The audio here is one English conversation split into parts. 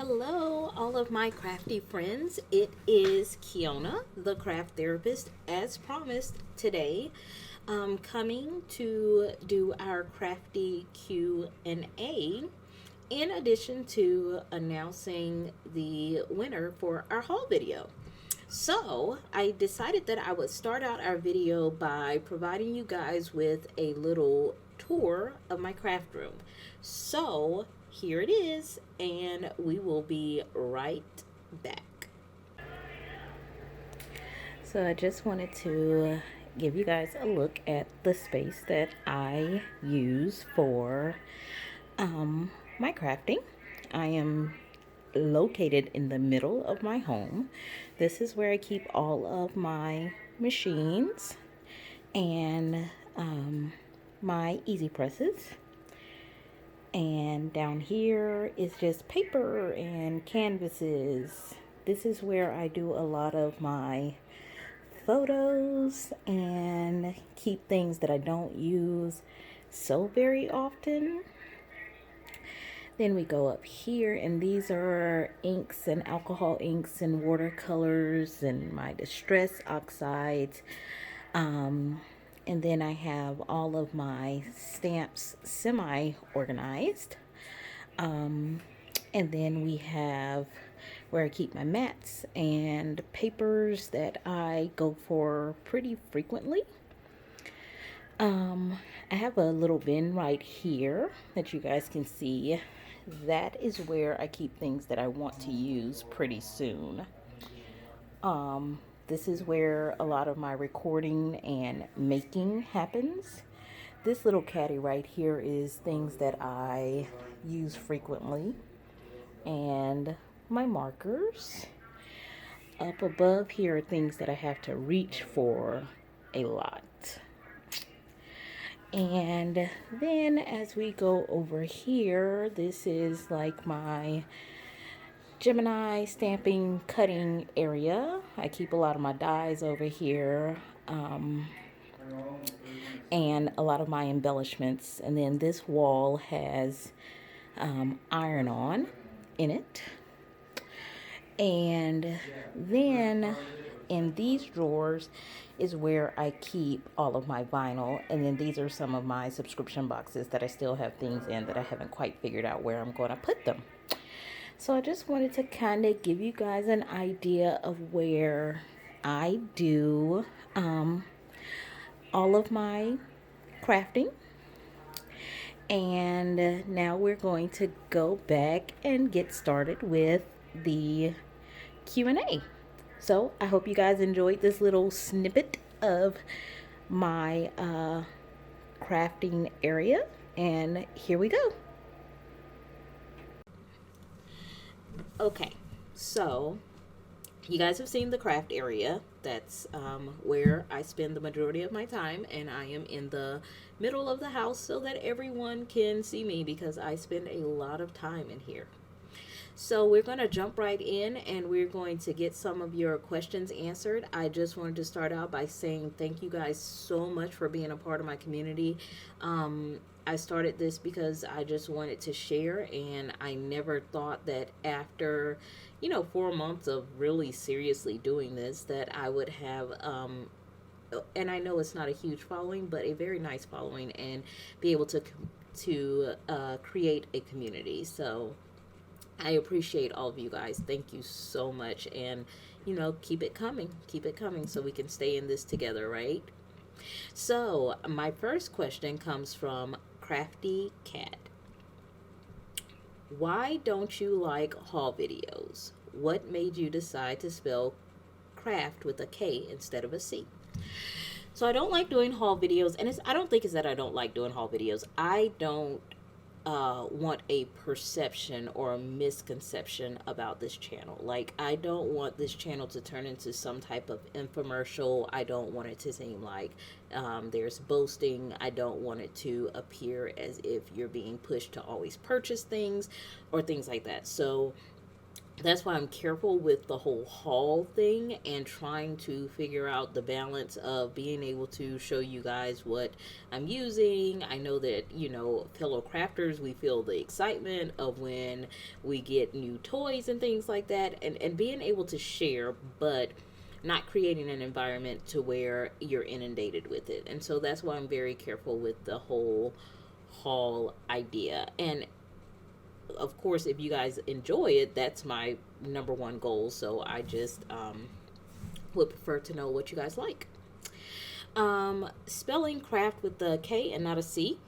Hello, all of my crafty friends. It is Kiona, the craft therapist, as promised today, coming to do our crafty Q&A. In addition to announcing the winner for our haul video. So, I decided that I would start out our video by providing you guys with a little tour of my craft room. So, here it is, and we will be right back. So, I just wanted to give you guys a look at the space that I use for my crafting. I am located in the middle of my home. This is where I keep all of my machines and my easy presses. And down here is just paper and canvases. This is where I do a lot of my photos and keep things that I don't use so very often. Then we go up here, and these are inks and alcohol inks and watercolors and my distress oxides. And then I have all of my stamps semi-organized. And then we have where I keep my mats and papers that I go for pretty frequently. I have a little bin right here that you guys can see. That is where I keep things that I want to use pretty soon. This is where a lot of my recording and making happens. This little caddy right here is things that I use frequently. And my markers. Up above here are things that I have to reach for a lot. And then as we go over here, this is like my Gemini stamping cutting area. I keep a lot of my dies over here, and a lot of my embellishments. And then this wall has iron-on in it. And then in these drawers is where I keep all of my vinyl. And then these are some of my subscription boxes that I still have things in that I haven't quite figured out where I'm going to put them. So I just wanted to kind of give you guys an idea of where I do all of my crafting. And now we're going to go back and get started with the Q&A. So I hope you guys enjoyed this little snippet of my crafting area, and here we go. Okay, so you guys have seen the craft area. That's where I spend the majority of my time, and I am in the middle of the house so that everyone can see me because I spend a lot of time in here. So we're going to jump right in, and we're going to get some of your questions answered. I just wanted to start out by saying thank you guys so much for being a part of my community. I started this because I just wanted to share, and I never thought that after, 4 months of really seriously doing this, that I would have, and I know it's not a huge following, but a very nice following, and be able to create a community. So I appreciate all of you guys. Thank you so much. And, keep it coming. Keep it coming so we can stay in this together, right? So, my first question comes from Krafty Cat. Why don't you like haul videos? What made you decide to spell craft with a K instead of a C? So, I don't like doing haul videos. And I don't think it's that I don't like doing haul videos. I don't want a perception or a misconception about this channel. Like, I don't want this channel to turn into some type of infomercial. I don't want it to seem like there's boasting. I don't want it to appear as if you're being pushed to always purchase things or things like that. So That's why I'm careful with the whole haul thing and trying to figure out the balance of being able to show you guys what I'm using. I know that, fellow crafters, we feel the excitement of when we get new toys and things like that, and being able to share, but not creating an environment to where you're inundated with it. And so that's why I'm very careful with the whole haul idea. And of course, if you guys enjoy it, that's my number one goal. So I just would prefer to know what you guys like. Spelling Kraft with the K and not a C.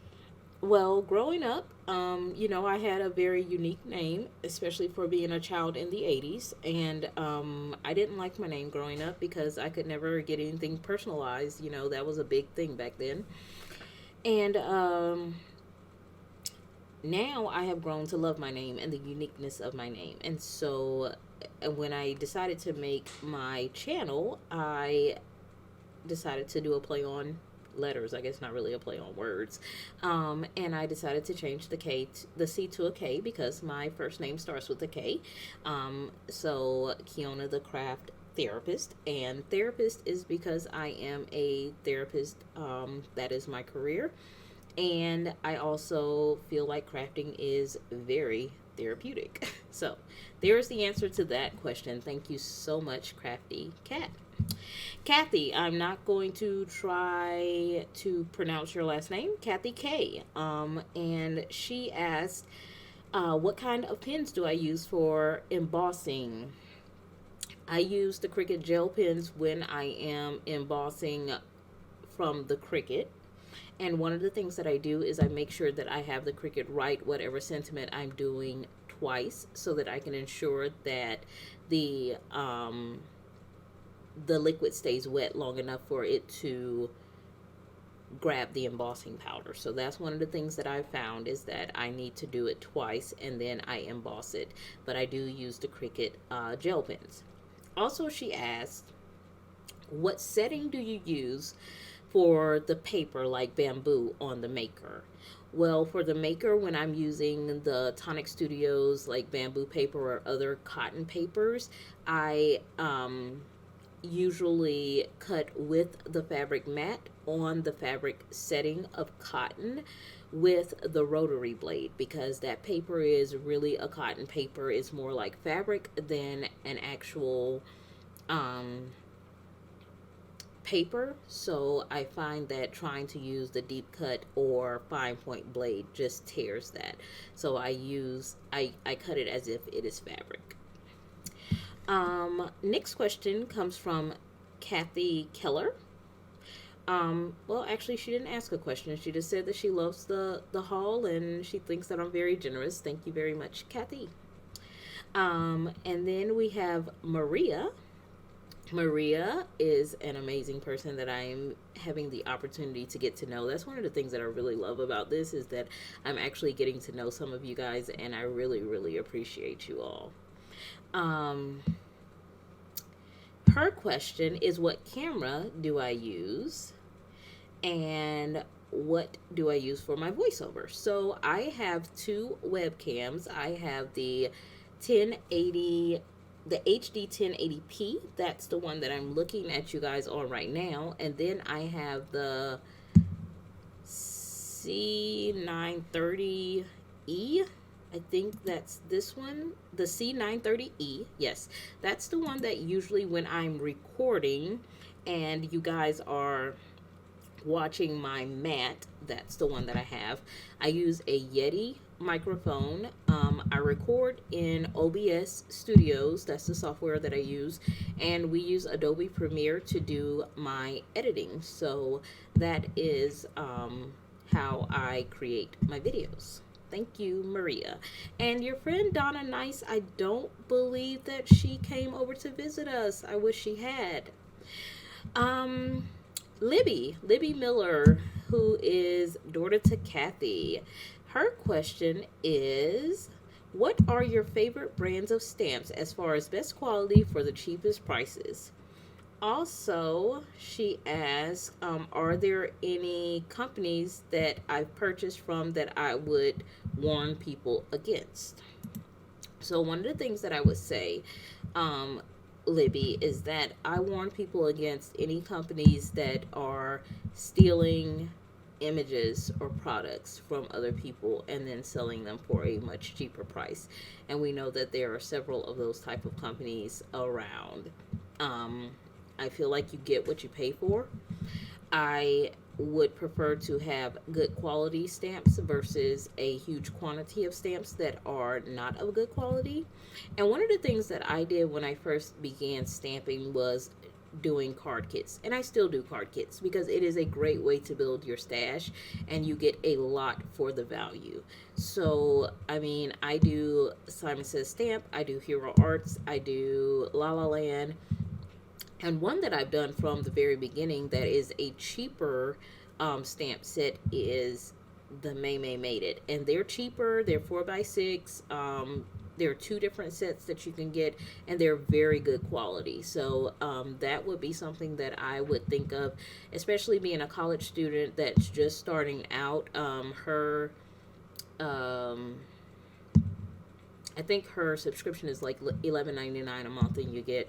Well, growing up, I had a very unique name, especially for being a child in the 80s. And I didn't like my name growing up because I could never get anything personalized. That was a big thing back then. And now I have grown to love my name and the uniqueness of my name. And so when I decided to make my channel, I decided to do a play on letters. I guess not really a play on words. And I decided to change the C to a K because my first name starts with a K. So Kiona the Kraft therapist, and therapist is because I am a therapist. That is my career. And I also feel like crafting is very therapeutic. So there's the answer to that question. Thank you so much, Krafty Cat. Kathy, I'm not going to try to pronounce your last name, Kathy K. And she asked, what kind of pens do I use for embossing? I use the Cricut gel pens when I am embossing from the Cricut. And one of the things that I do is I make sure that I have the Cricut write whatever sentiment I'm doing twice so that I can ensure that the liquid stays wet long enough for it to grab the embossing powder. So that's one of the things that I've found is that I need to do it twice and then I emboss it. But I do use the Cricut gel pens. Also, she asked, what setting do you use for the paper like bamboo on the maker? Well, for the maker, when I'm using the Tonic Studios like bamboo paper or other cotton papers, I usually cut with the fabric mat on the fabric setting of cotton with the rotary blade because that paper is really a cotton paper. It's more like fabric than an actual paper. So I find that trying to use the deep cut or fine point blade just tears that. So I cut it as if it is fabric. Next question comes from Kathy Keller. Well, actually, she didn't ask a question. She just said that she loves the haul and she thinks that I'm very generous. Thank you very much, Kathy. And then we have Maria. Maria is an amazing person that I am having the opportunity to get to know. That's one of the things that I really love about this is that I'm actually getting to know some of you guys, and I really, really appreciate you all. Her question is, what camera do I use and what do I use for my voiceover? So I have two webcams. I have the 1080, the HD 1080p. That's the one that I'm looking at you guys on right now. And then I have the C930E. I think that's this one, the C930E. Yes, that's the one that usually when I'm recording and you guys are watching my mat, that's the one that I have. I use a Yeti microphone. I record in OBS Studios. That's the software that I use. And we use Adobe Premiere to do my editing. So that is how I create my videos. Thank you, Maria. And your friend Donna Nice, I don't believe that she came over to visit us. I wish she had. Libby Miller, who is daughter to Kathy. Her question is, what are your favorite brands of stamps as far as best quality for the cheapest prices? Also, she asks, are there any companies that I've purchased from that I would warn people against? So one of the things that I would say, um, Libby, is that I warn people against any companies that are stealing images or products from other people and then selling them for a much cheaper price. And we know that there are several of those type of companies around. Um, I feel like you get what you pay for. I would prefer to have good quality stamps versus a huge quantity of stamps that are not of good quality. And one of the things that I did when I first began stamping was doing card kits. And I still do card kits because it is a great way to build your stash and you get a lot for the value. So, I mean, I do Simon Says Stamp, I do Hero Arts, I do La La Land, and one that I've done from the very beginning that is a cheaper stamp set is the May May Made It. And they're cheaper, they're 4x6. There are two different sets that you can get, and they're very good quality. So that would be something that I would think of, especially being a college student that's just starting out. Um, I think her subscription is like $11.99 a month, and you get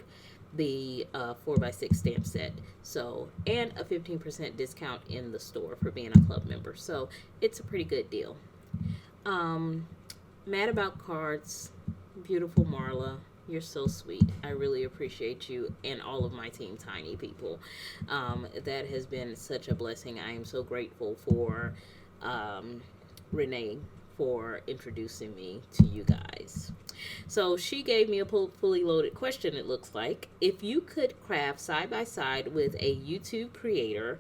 the 4x6 stamp set. So, and a 15% discount in the store for being a club member. So, it's a pretty good deal. Um, Mad About Cards, beautiful Marla. You're so sweet. I really appreciate you and all of my team, Tiny People. That has been such a blessing. I am so grateful for um, Renee for introducing me to you guys. So she gave me a fully loaded question, it looks like. If you could craft side by side with a YouTube creator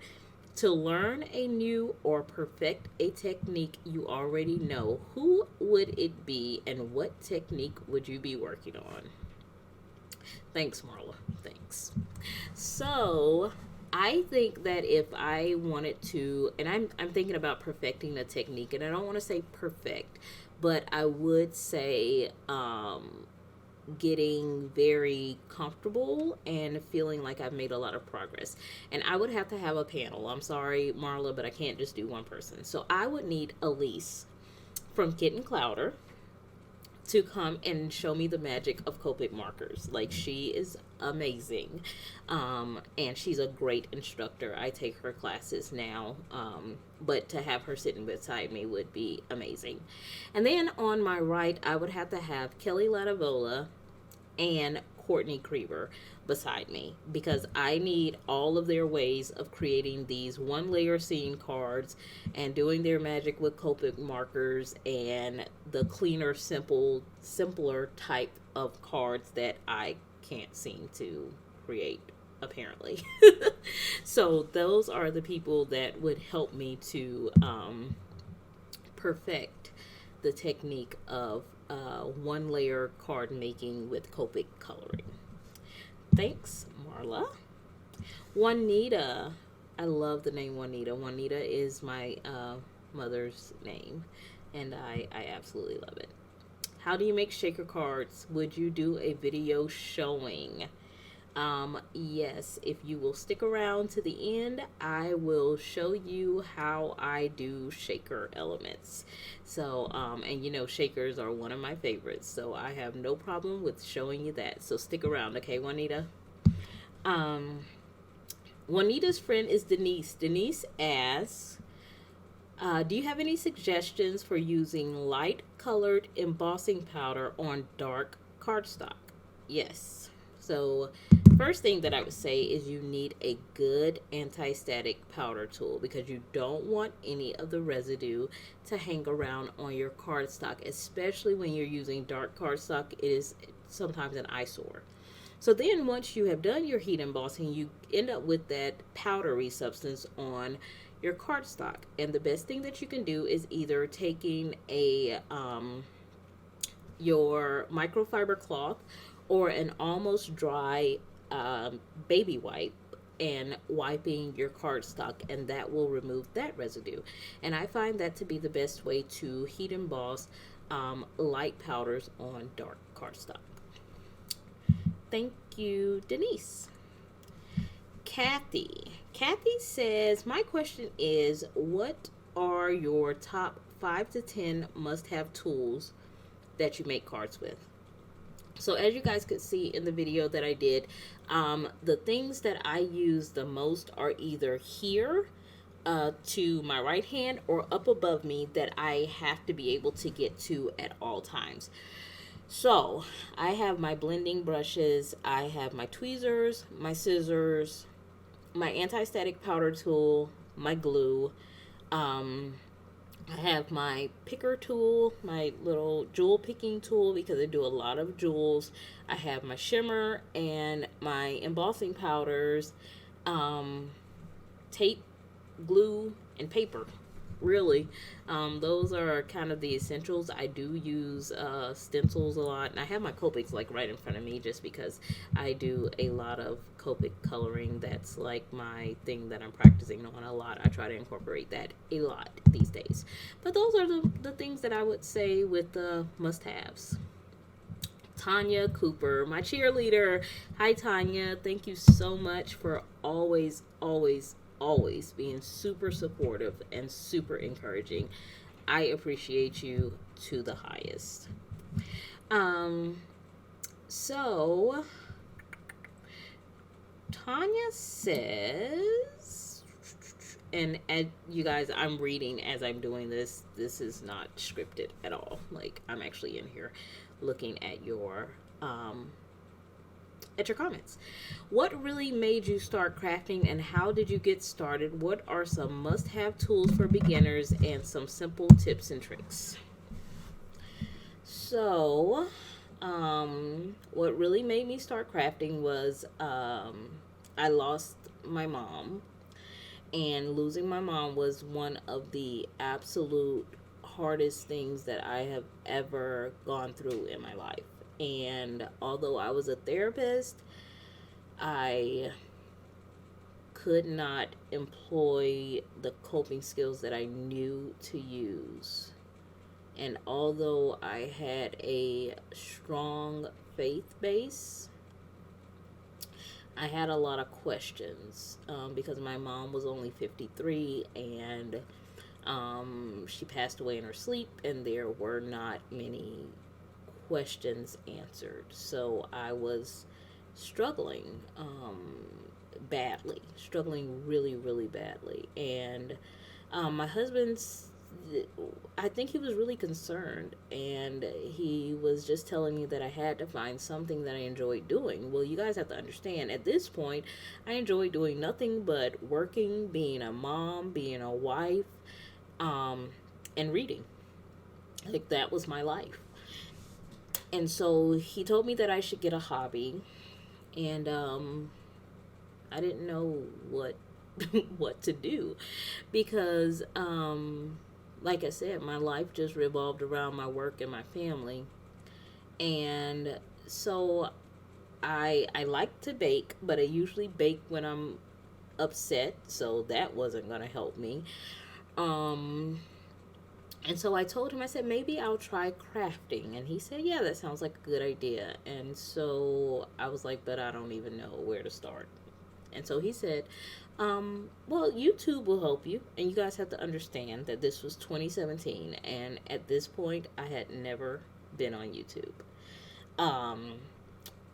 to learn a new or perfect a technique you already know, who would it be and what technique would you be working on? Thanks, Marla. Thanks. So, I think that if I wanted to, and I'm thinking about perfecting the technique, and I don't want to say perfect, but I would say getting very comfortable and feeling like I've made a lot of progress. And I would have to have a panel. I'm sorry, Marla, but I can't just do one person. So I would need Elise from Kitten Clouder to come and show me the magic of Copic markers. Like, she is amazing. And she's a great instructor. I take her classes now. But to have her sitting beside me would be amazing. And then on my right, I would have to have Kelly Latavola and Courtney Creever beside me because I need all of their ways of creating these one layer scene cards and doing their magic with Copic markers and the cleaner, simpler type of cards that I can't seem to create apparently. So those are the people that would help me to perfect the technique of one layer card making with Copic coloring. Thanks, Marla. Juanita. I love the name Juanita. Juanita is my mother's name, and I absolutely love it. How do you make shaker cards? Would you do a video showing? Yes, if you will stick around to the end, I will show you how I do shaker elements. So, and you know, shakers are one of my favorites, so I have no problem with showing you that. So stick around, okay, Juanita? Um, Juanita's friend is Denise. Denise asks, do you have any suggestions for using light colored embossing powder on dark cardstock? Yes. So, first thing that I would say is you need a good anti-static powder tool because you don't want any of the residue to hang around on your cardstock, especially when you're using dark cardstock. It is sometimes an eyesore. So then once you have done your heat embossing, you end up with that powdery substance on your cardstock. And the best thing that you can do is either taking a your microfiber cloth or an almost dry baby wipe and wiping your cardstock, and that will remove that residue. And I find that to be the best way to heat emboss light powders on dark cardstock. Thank you, Denise. Kathy. Kathy says, my question is, what are your top 5 to 10 must have tools that you make cards with? So as you guys could see in the video that I did, the things that I use the most are either here to my right hand or up above me that I have to be able to get to at all times. So I have my blending brushes, I have my tweezers, my scissors, my anti-static powder tool, my glue. Um, I have my picker tool, my little jewel picking tool because I do a lot of jewels. I have my shimmer and my embossing powders, um, tape, glue, and paper. Really, those are kind of the essentials. I do use stencils a lot, and I have my Copics like right in front of me just because I do a lot of Copic coloring. That's like my thing that I'm practicing on a lot. I try to incorporate that a lot these days. But those are the things that I would say with the must-haves. Tanya Cooper, my cheerleader. Hi, Tanya. Thank you so much for always being super supportive and super encouraging. I appreciate you to the highest. Um, so Tanya says, and you guys, I'm reading as I'm doing this. This is not scripted at all. Like, I'm actually in here looking um, at your comments. What really made you start crafting and how did you get started? What are some must-have tools for beginners and some simple tips and tricks? So, what really made me start crafting was I lost my mom, and losing my mom was one of the absolute hardest things that I have ever gone through in my life. And although I was a therapist, I could not employ the coping skills that I knew to use. And although I had a strong faith base, I had a lot of questions because my mom was only 53 and she passed away in her sleep, and there were not many questions answered. So I was struggling badly, struggling really, really badly. And my husband's, I think he was really concerned, and he was just telling me that I had to find something that I enjoyed doing. Well, you guys have to understand, at this point, I enjoy doing nothing but working, being a mom, being a wife, um, and reading. Like, that was my life. And so he told me that I should get a hobby, and I didn't know what what to do because like I said, my life just revolved around my work and my family. And so I like to bake, but I usually bake when I'm upset, so that wasn't going to help me. Um and so I told him, I said, maybe I'll try crafting. And he said, yeah, that sounds like a good idea. And so I was like, but I don't even know where to start. And so he said, well, YouTube will help you. And you guys have to understand that this was 2017. And at this point, I had never been on YouTube. Um,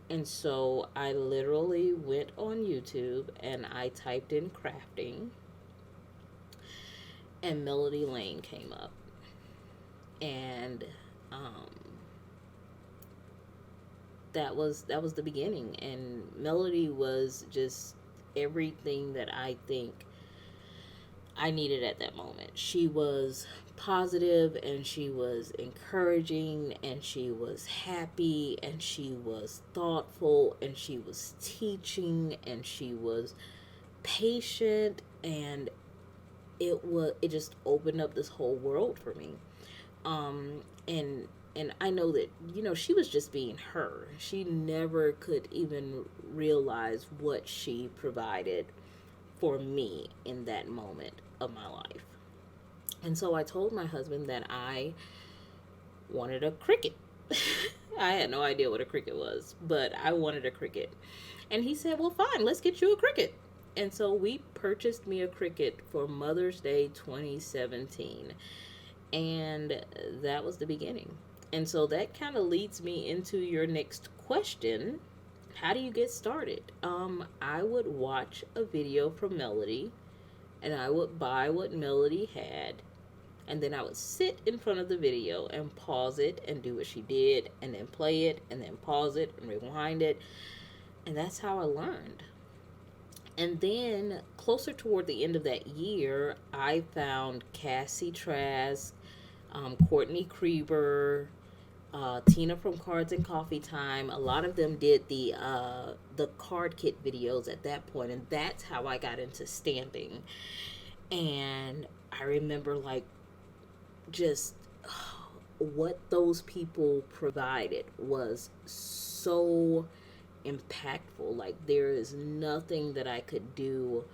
and so I literally went on YouTube and I typed in crafting, and Melody Lane came up. And that was the beginning. And Melody was just everything that I think I needed at that moment. She was positive, and she was encouraging, and she was happy, and she was thoughtful, and she was teaching, and she was patient, and it just opened up this whole world for me. And I know that, she was just being her. She never could even realize what she provided for me in that moment of my life. And so I told my husband that I wanted a Cricut. I had no idea what a Cricut was, but I wanted a Cricut. And he said, well, fine, let's get you a Cricut. And so we purchased me a Cricut for Mother's Day 2017. And that was the beginning. And so that kind of leads me into your next question. How do you get started? I would watch a video from Melody, and I would buy what Melody had, and then I would sit in front of the video and pause it and do what she did, and then play it, and then pause it and rewind it. And that's how I learned. And then closer toward the end of that year, I found Cassie Trask, Courtney Krieber, Tina from Cards and Coffee Time. A lot of them did the card kit videos at that point, and that's how I got into stamping. And I remember like just what those people provided was so impactful. Like there is nothing that I could do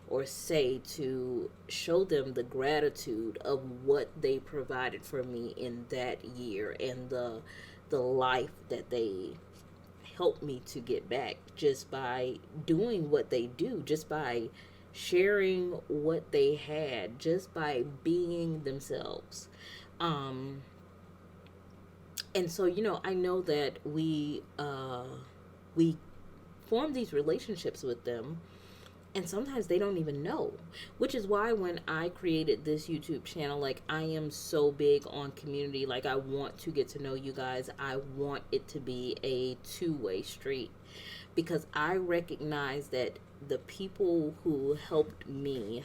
or say to show them the gratitude of what they provided for me in that year, and the life that they helped me to get back just by doing what they do, just by sharing what they had, just by being themselves. Um, and so, I know that we form these relationships with them, and sometimes they don't even know, which is why when I created this YouTube channel, like I am so big on community. Like I want to get to know you guys. I want it to be a two-way street, because I recognize that the people who helped me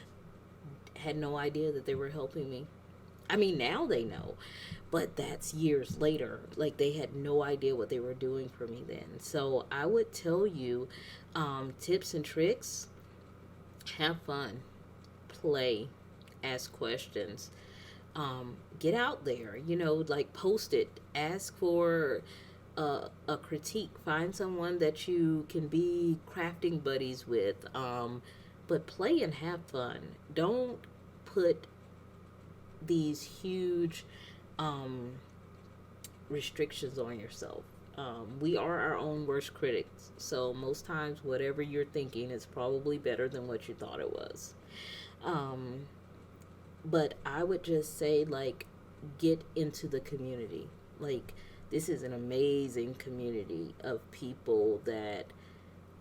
had no idea that they were helping me. I mean, now they know, but that's years later. Like they had no idea what they were doing for me then. So I would tell you, tips and tricks: have fun, play, ask questions, get out there, like post it, ask for a critique, find someone that you can be crafting buddies with, but play and have fun. Don't put these huge um, restrictions on yourself. We are our own worst critics, so most times whatever you're thinking is probably better than what you thought it was. Um, but I would just say, like, get into the community. Like, this is an amazing community of people that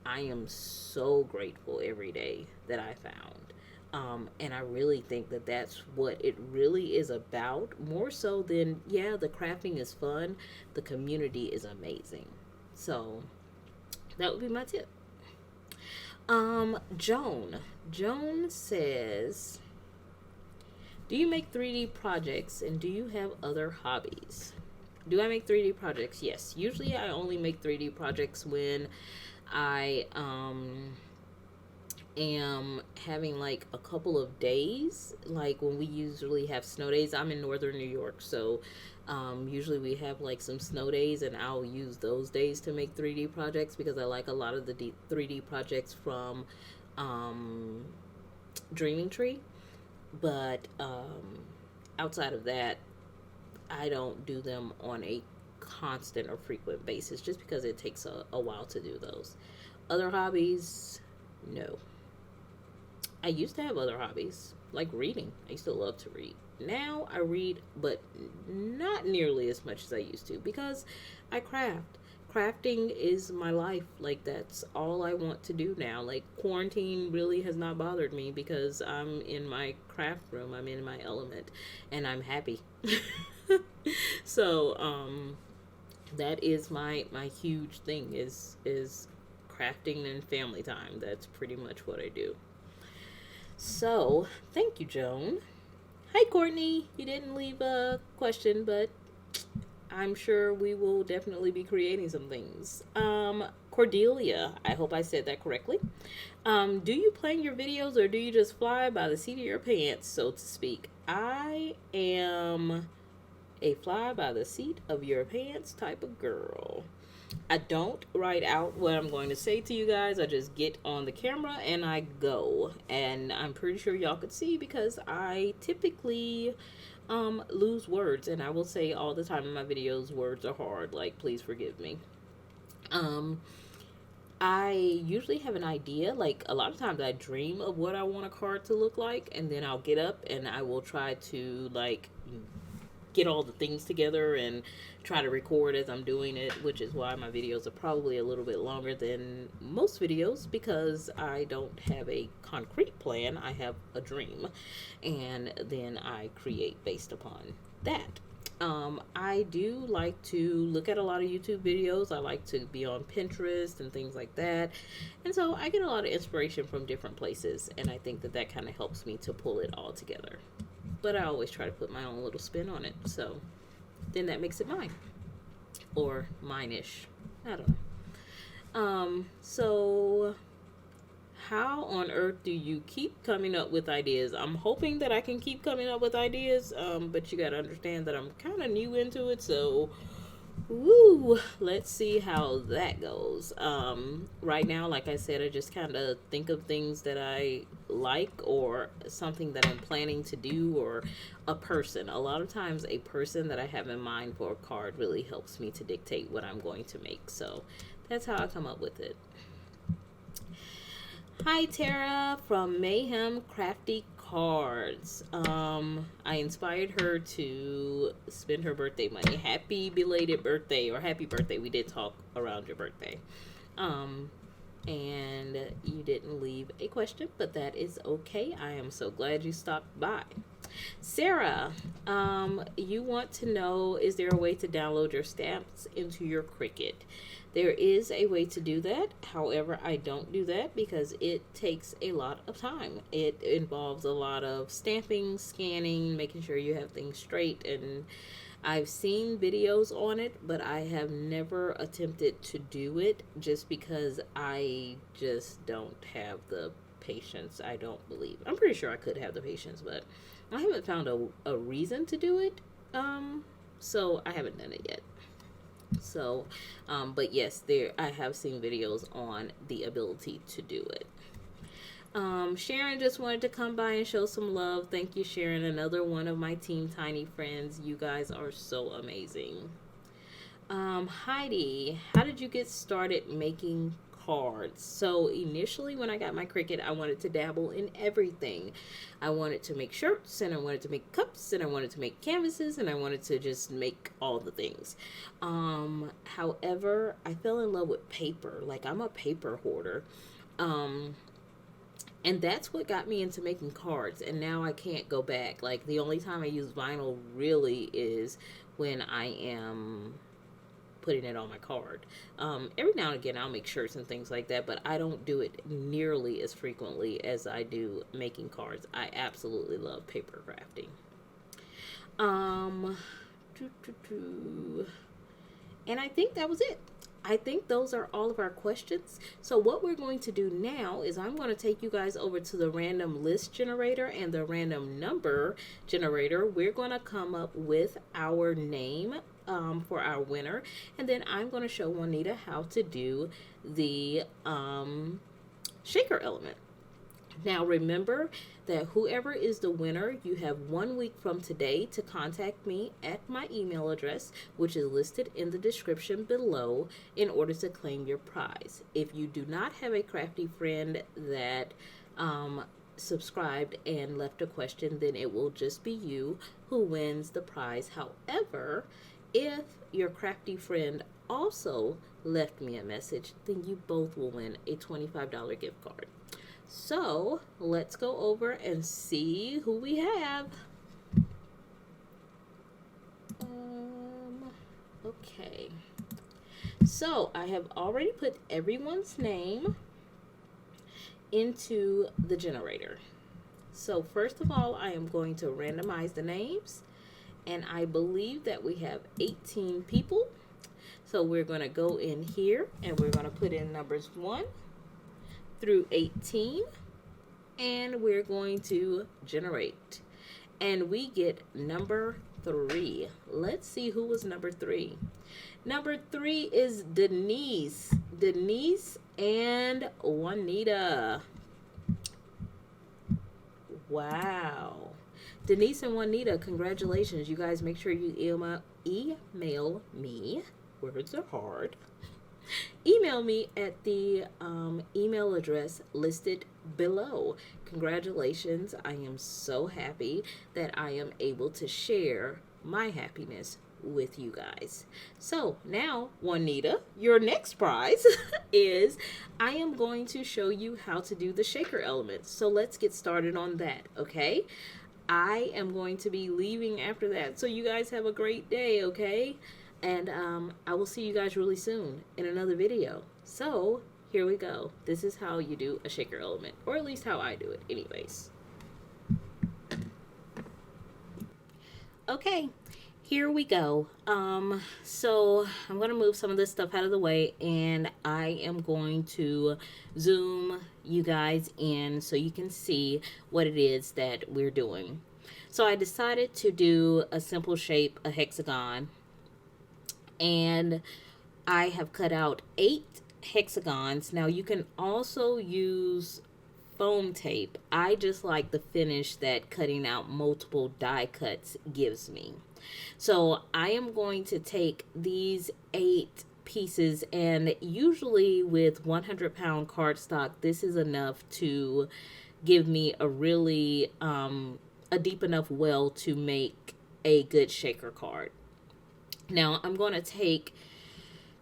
I am so grateful every day that I found. And I really think that that's what it really is about, more so than, yeah, the crafting is fun, the community is amazing. So that would be my tip. Joan. Joan says, do you make 3D projects, and do you have other hobbies? Do I make 3D projects? Yes. Usually I only make 3D projects when I am having like a couple of days, like when we usually have snow days. I'm in northern New York, so usually we have like some snow days, and I'll use those days to make 3D projects, because I like a lot of the 3D projects from um, Dreaming Tree. But outside of that, I don't do them on a constant or frequent basis, just because it takes a while to do those. Other hobbies, no. I used to have other hobbies, like reading. I used to love to read. Now I read, but not nearly as much as I used to, because I craft. Crafting is my life. Like, that's all I want to do now. Like, quarantine really has not bothered me, because I'm in my craft room, I'm in my element, and I'm happy. So, that is my huge thing, is crafting and family time. That's pretty much what I do. So, thank you, Joan. Hi, Courtney. You didn't leave a question, but I'm sure we will definitely be creating some things. Cordelia, I hope I said that correctly. Do you plan your videos, or do you just fly by the seat of your pants, so to speak? I am a fly by the seat of your pants type of girl. I don't write out what I'm going to say to you guys. I just get on the camera and I go. And I'm pretty sure y'all could see, because I typically lose words. And I will say all the time in my videos, words are hard. Like, please forgive me. Um, I usually have an idea. Like, a lot of times I dream of what I want a card to look like. And then I'll get up and I will try to, like, get all the things together and try to record as I'm doing it, which is why my videos are probably a little bit longer than most videos, because I don't have a concrete plan. I have a dream, and then I create based upon that. I do like to look at a lot of YouTube videos. I like to be on Pinterest and things like that. And so I get a lot of inspiration from different places. And I think that that kind of helps me to pull it all together. But I always try to put my own little spin on it. So then that makes it mine. Or mine-ish. I don't know. So how on earth do you keep coming up with ideas? I'm hoping that I can keep coming up with ideas, but you got to understand that I'm kind of new into it, so woo, let's see how that goes. Right now, like I said, I just kind of think of things that I like, or something that I'm planning to do, or a person. A lot of times a person that I have in mind for a card really helps me to dictate what I'm going to make, so that's how I come up with it. Hi Tara from Mayhem Krafty Cards. I inspired her to spend her birthday money. Happy belated birthday, or happy birthday. We did talk around your birthday. And you didn't leave a question, but that is okay. I am so glad you stopped by. Sarah, you want to know, is there a way to download your stamps into your Cricut? There is a way to do that. However, I don't do that because it takes a lot of time. It involves a lot of stamping, scanning, making sure you have things straight, and I've seen videos on it, but I have never attempted to do it just because I just don't have the patience. I don't believe. I'm pretty sure I could have the patience, but I haven't found a reason to do it. So I haven't done it yet. So, but yes, I have seen videos on the ability to do it. Sharon just wanted to come by and show some love. Thank you, Sharon. Another one of my Team Tiny friends. You guys are so amazing. Heidi, how did you get started making cards? So initially when I got my Cricut, I wanted to dabble in everything. I wanted to make shirts, and I wanted to make cups, and I wanted to make canvases, and I wanted to just make all the things. However, I fell in love with paper. Like, I'm a paper hoarder. And that's what got me into making cards, and now I can't go back. Like, the only time I use vinyl really is when I am putting it on my card. Every now and again I'll make shirts and things like that, but I don't do it nearly as frequently as I do making cards. I absolutely love paper crafting. And I think that was it. I think those are all of our questions. So what we're going to do now is I'm going to take you guys over to the random list generator and the random number generator. We're going to come up with our name for our winner, and then I'm going to show Juanita how to do the shaker element. Now remember that whoever is the winner, you have 1 week from today to contact me at my email address, which is listed in the description below, in order to claim your prize. If you do not have a crafty friend that subscribed and left a question, then it will just be you who wins the prize. However, if your crafty friend also left me a message, then you both will win a $25 gift card. So let's go over and see who we have. Okay. So I have already put everyone's name into the generator. So first of all, I am going to randomize the names, and I believe that we have 18 people. So we're going to go in here and we're going to put in numbers 1 through 18, and we're going to generate, and we get number 3. Let's see who was number 3. Number 3 is Denise and Juanita. Wow. Denise and Juanita, congratulations. You guys make sure you email me. Words are hard. Email me at the email address listed below. Congratulations. I am so happy that I am able to share my happiness with you guys. So now, Juanita, your next prize is I am going to show you how to do the shaker elements. So let's get started on that, okay? I am going to be leaving after that. So you guys have a great day, okay? And I will see you guys really soon in another video. So here we go. This is how you do a shaker element, or at least how I do it anyways. Okay, here we go. So I'm going to move some of this stuff out of the way, and I am going to zoom you guys in so you can see what it is that we're doing. So I decided to do a simple shape, a hexagon, and I have cut out 8 hexagons. Now you can also use foam tape. I just like the finish that cutting out multiple die cuts gives me. So I am going to take these 8 pieces, and usually with 100-pound cardstock, this is enough to give me a really a deep enough well to make a good shaker card. Now I'm going to take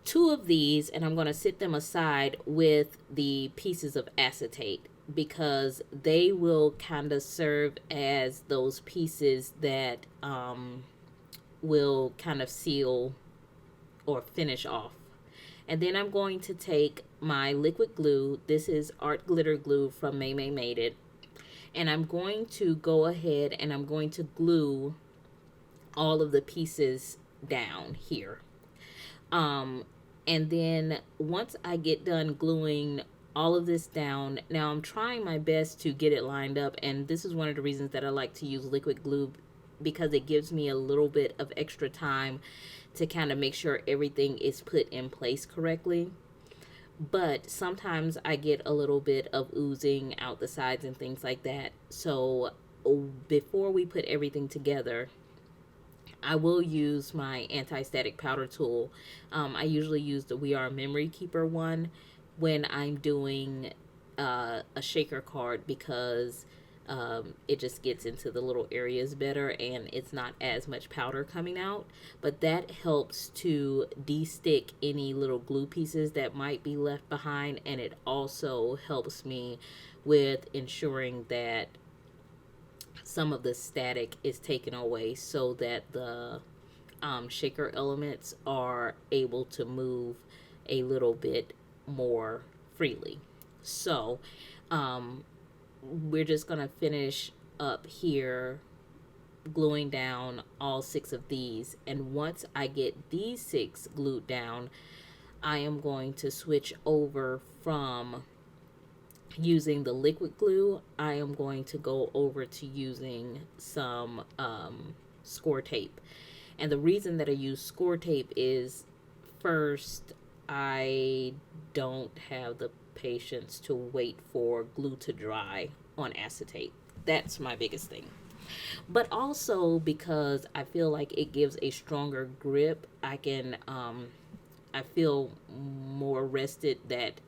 2 of these and I'm going to sit them aside with the pieces of acetate, because they will kind of serve as those pieces that will kind of seal or finish off. And then I'm going to take my liquid glue. This is art glitter glue from May Made It. And I'm going to go ahead and I'm going to glue all of the pieces down here. And then once I get done gluing all of this down, now I'm trying my best to get it lined up, and this is one of the reasons that I like to use liquid glue, because it gives me a little bit of extra time to kind of make sure everything is put in place correctly. But sometimes I get a little bit of oozing out the sides and things like that. So before we put everything together, I will use my anti-static powder tool. I usually use the We Are Memory Keeper one when I'm doing a shaker card, because it just gets into the little areas better and it's not as much powder coming out. But that helps to de-stick any little glue pieces that might be left behind, and it also helps me with ensuring that some of the static is taken away so that the shaker elements are able to move a little bit more freely. So we're just going to finish up here gluing down all 6 of these, and once I get these 6 glued down, I am going to switch over from using the liquid glue. I am going to go over to using some score tape. And the reason that I use score tape is, first, I don't have the patience to wait for glue to dry on acetate. That's my biggest thing. But also because I feel like it gives a stronger grip. I can I feel more rested that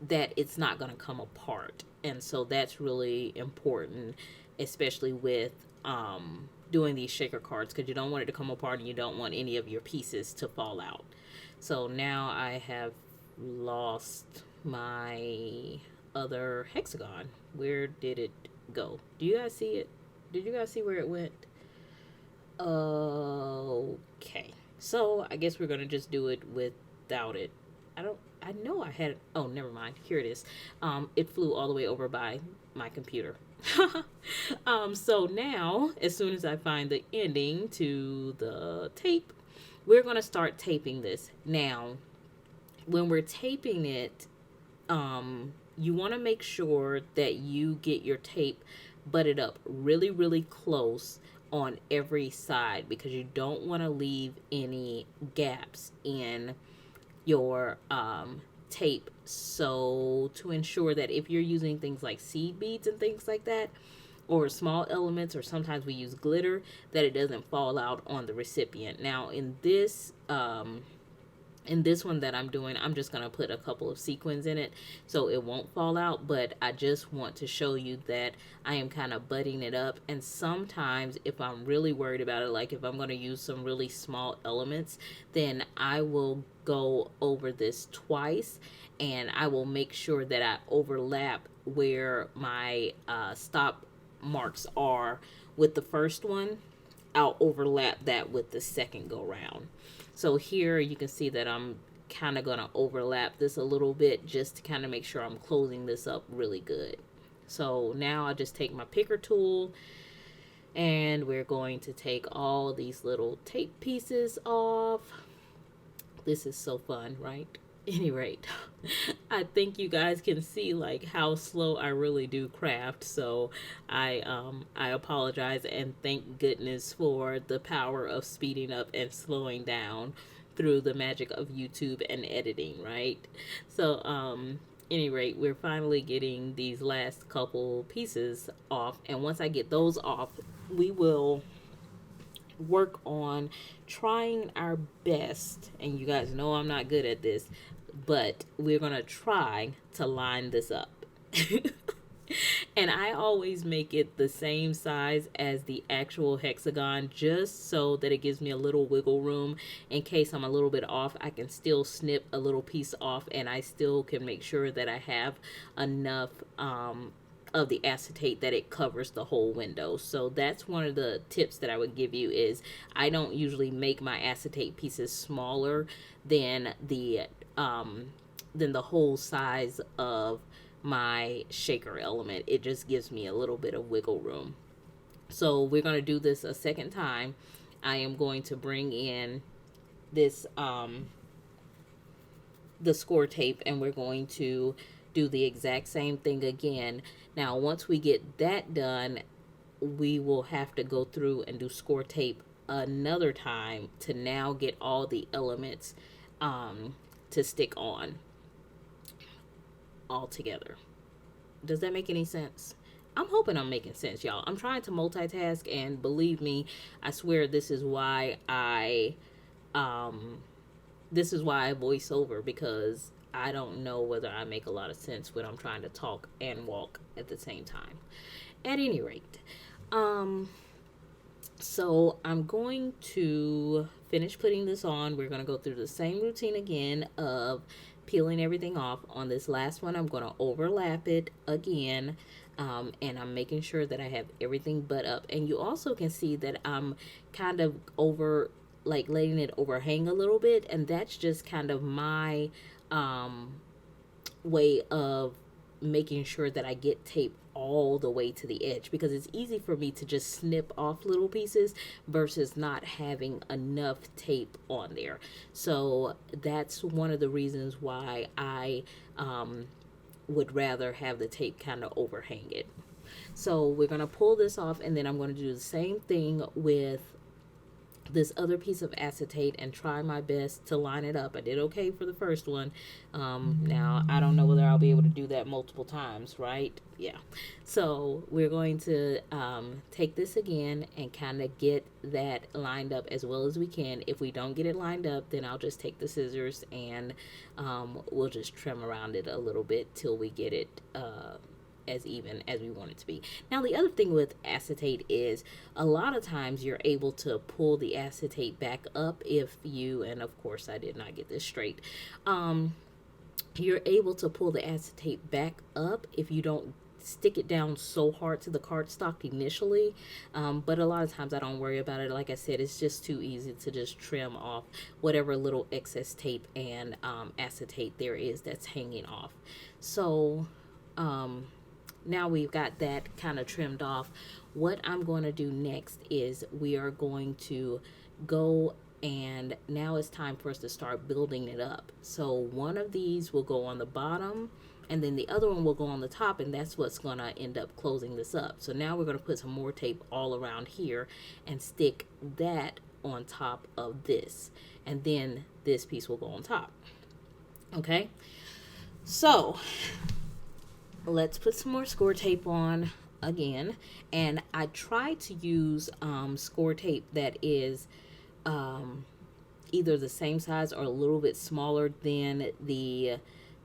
that it's not going to come apart. And so that's really important, especially with doing these shaker cards, because you don't want it to come apart and you don't want any of your pieces to fall out. So now I have lost my other hexagon. Where did it go? Do you guys see it? Did you guys see where it went? Okay. So I guess we're going to just do it without it. I know I had it. Oh, never mind. Here it is. It flew all the way over by my computer. So now, as soon as I find the ending to the tape, we're going to start taping this. Now, when we're taping it, you want to make sure that you get your tape butted up really, really close on every side, because you don't want to leave any gaps in your tape. So to ensure that if you're using things like seed beads and things like that, or small elements, or sometimes we use glitter, that it doesn't fall out on the recipient. Now in this In this one that I'm doing, I'm just going to put a couple of sequins in it so it won't fall out, but I just want to show you that I am kind of butting it up. And sometimes if I'm really worried about it, like if I'm going to use some really small elements, then I will go over this twice, and I will make sure that I overlap where my stop marks are with the first one. I'll overlap that with the second go round. So here you can see that I'm kind of going to overlap this a little bit just to kind of make sure I'm closing this up really good. So now I just take my picker tool, and we're going to take all these little tape pieces off. This is so fun, right? Any rate, I think you guys can see like how slow I really do craft. So I apologize, and thank goodness for the power of speeding up and slowing down through the magic of YouTube and editing, right? So any rate, we're finally getting these last couple pieces off, and once I get those off, we will work on trying our best. And you guys know I'm not good at this, but we're gonna try to line this up. And I always make it the same size as the actual hexagon, just so that it gives me a little wiggle room in case I'm a little bit off. I can still snip a little piece off, and I still can make sure that I have enough of the acetate that it covers the whole window. So that's one of the tips that I would give you, is I don't usually make my acetate pieces smaller than the whole size of my shaker element. It just gives me a little bit of wiggle room. So we're going to do this a second time. I am going to bring in this the score tape, and we're going to do the exact same thing again. Now once we get that done, we will have to go through and do score tape another time to now get all the elements to stick on all together. Does that make any sense? I'm hoping I'm making sense, y'all. I'm trying to multitask, and believe me, I swear this is why I voice over, because I don't know whether I make a lot of sense when I'm trying to talk and walk at the same time. At any rate, so I'm going to finish putting this on. We're going to go through the same routine again of peeling everything off. On this last one, I'm going to overlap it again, and I'm making sure that I have everything butt up. And you also can see that I'm kind of letting it overhang a little bit, and that's just kind of my way of making sure that I get tape all the way to the edge, because it's easy for me to just snip off little pieces versus not having enough tape on there. So that's one of the reasons why I would rather have the tape kind of overhang it. So we're going to pull this off, and then I'm going to do the same thing with this other piece of acetate and try my best to line it up. I did okay for the first one. Now I don't know whether I'll be able to do that multiple times, right? Yeah. So we're going to take this again and kind of get that lined up as well as we can. If we don't get it lined up, then I'll just take the scissors and we'll just trim around it a little bit till we get it as even as we want it to be. Now the other thing with acetate is a lot of times you're able to pull the acetate back up if you, and of course I did not get this straight, you're able to pull the acetate back up if you don't stick it down so hard to the cardstock initially, but a lot of times I don't worry about it. Like I said, it's just too easy to just trim off whatever little excess tape and acetate there is that's hanging off. So now we've got that kind of trimmed off. What I'm going to do next is we are going to go, and now it's time for us to start building it up. So one of these will go on the bottom, and then the other one will go on the top, and that's what's going to end up closing this up. So now we're going to put some more tape all around here and stick that on top of this, and then this piece will go on top. Okay, so let's put some more score tape on again, and I try to use score tape that is either the same size or a little bit smaller than the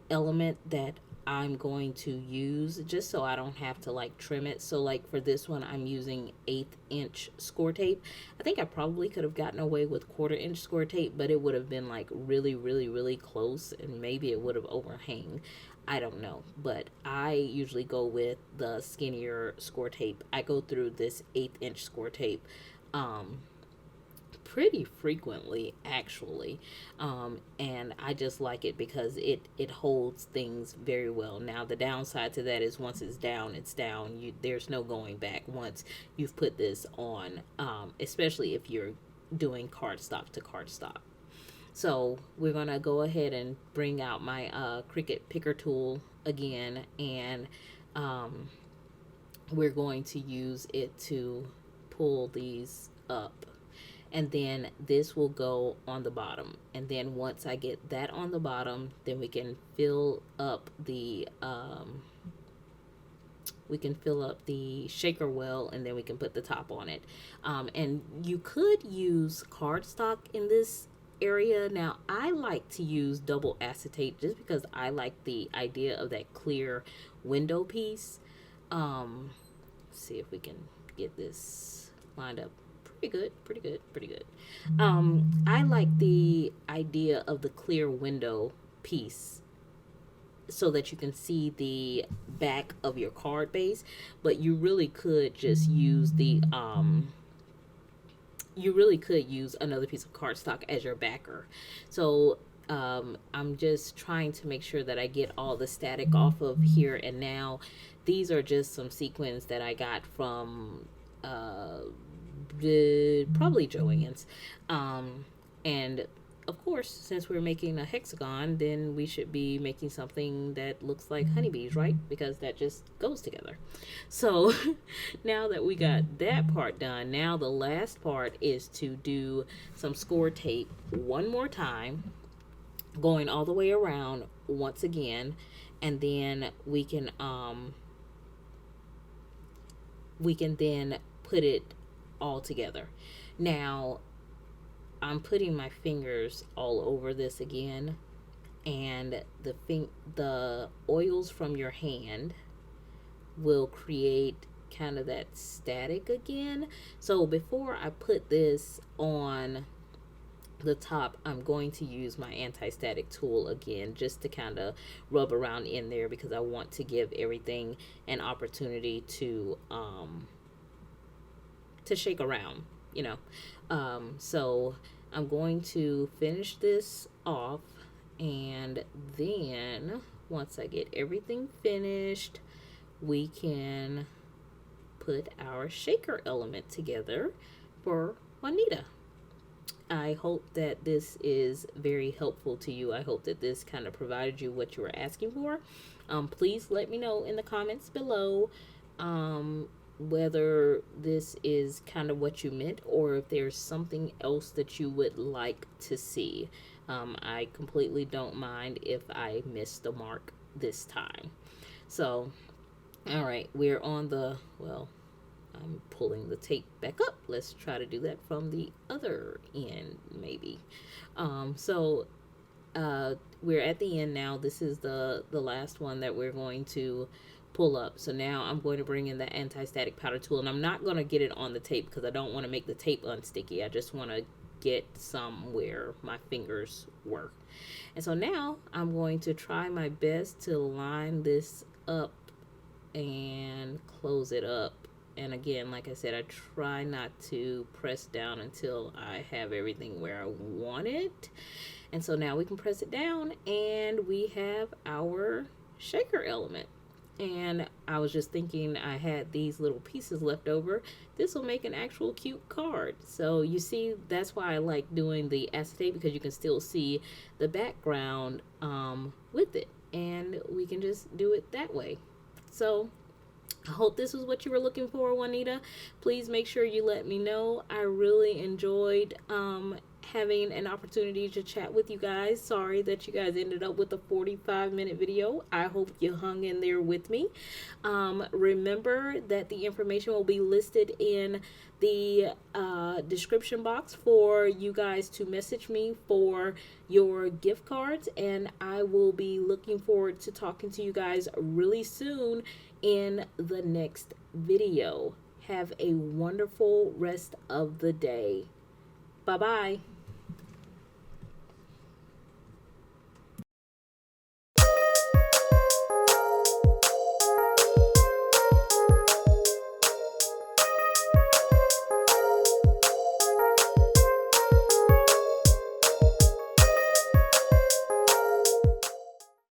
element that I'm going to use, just so I don't have to like trim it. So like for this one, I'm using 1/8 inch score tape. I think I probably could have gotten away with 1/4 inch score tape, but it would have been like really, really, really close, and maybe it would have overhang. I don't know, but I usually go with the skinnier score tape. I go through this 1/8 inch score tape um, pretty frequently, actually, and I just like it because it holds things very well. Now the downside to that is once it's down, it's down. There's no going back once you've put this on, especially if you're doing cardstock to cardstock. So we're gonna go ahead and bring out my Cricut picker tool again, and um, we're going to use it to pull these up, and then this will go on the bottom. And then once I get that on the bottom, then we can fill up the shaker well, and then we can put the top on it. And you could use cardstock in this area. Now I like to use double acetate just because I like the idea of that clear window piece. Let's see if we can get this lined up. Pretty good, pretty good, pretty good. I like the idea of the clear window piece so that you can see the back of your card base, but you really could just use you really could use another piece of cardstock as your backer. So I'm just trying to make sure that I get all the static off of here and now. These are just some sequins that I got from probably Joann's. And of course, since we're making a hexagon, then we should be making something that looks like honeybees, right? Because that just goes together. So now that we got that part done, now the last part is to do some score tape one more time, going all the way around once again, and then we can then put it all together. Now I'm putting my fingers all over this again, and the oils from your hand will create kind of that static again. So before I put this on the top, I'm going to use my anti-static tool again just to kind of rub around in there, because I want to give everything an opportunity to shake around, you know. So I'm going to finish this off, and then once I get everything finished, we can put our shaker element together for Juanita. I hope that this is very helpful to you. I hope that this kind of provided you what you were asking for. Please let me know in the comments below whether this is kind of what you meant, or if there's something else that you would like to see. I completely don't mind if I missed the mark this time. So, all right, we're on the, well, I'm pulling the tape back up. Let's try to do that from the other end, maybe. So we're at the end now. This is the last one that we're going to pull up. So now I'm going to bring in the anti-static powder tool, and I'm not going to get it on the tape because I don't want to make the tape unsticky. I just want to get some where my fingers were. And so now I'm going to try my best to line this up and close it up. And again, like I said, I try not to press down until I have everything where I want it. And so now we can press it down, and we have our shaker element. And I was just thinking, I had these little pieces left over. This will make an actual cute card. So you see, that's why I like doing the acetate, because you can still see the background with it. And we can just do it that way. So I hope this was what you were looking for, Juanita. Please make sure you let me know. I really enjoyed having an opportunity to chat with you guys. Sorry that you guys ended up with a 45-minute video. I hope you hung in there with me. Remember that the information will be listed in the description box for you guys to message me for your gift cards, and I will be looking forward to talking to you guys really soon in the next video. Have a wonderful rest of the day. Bye bye.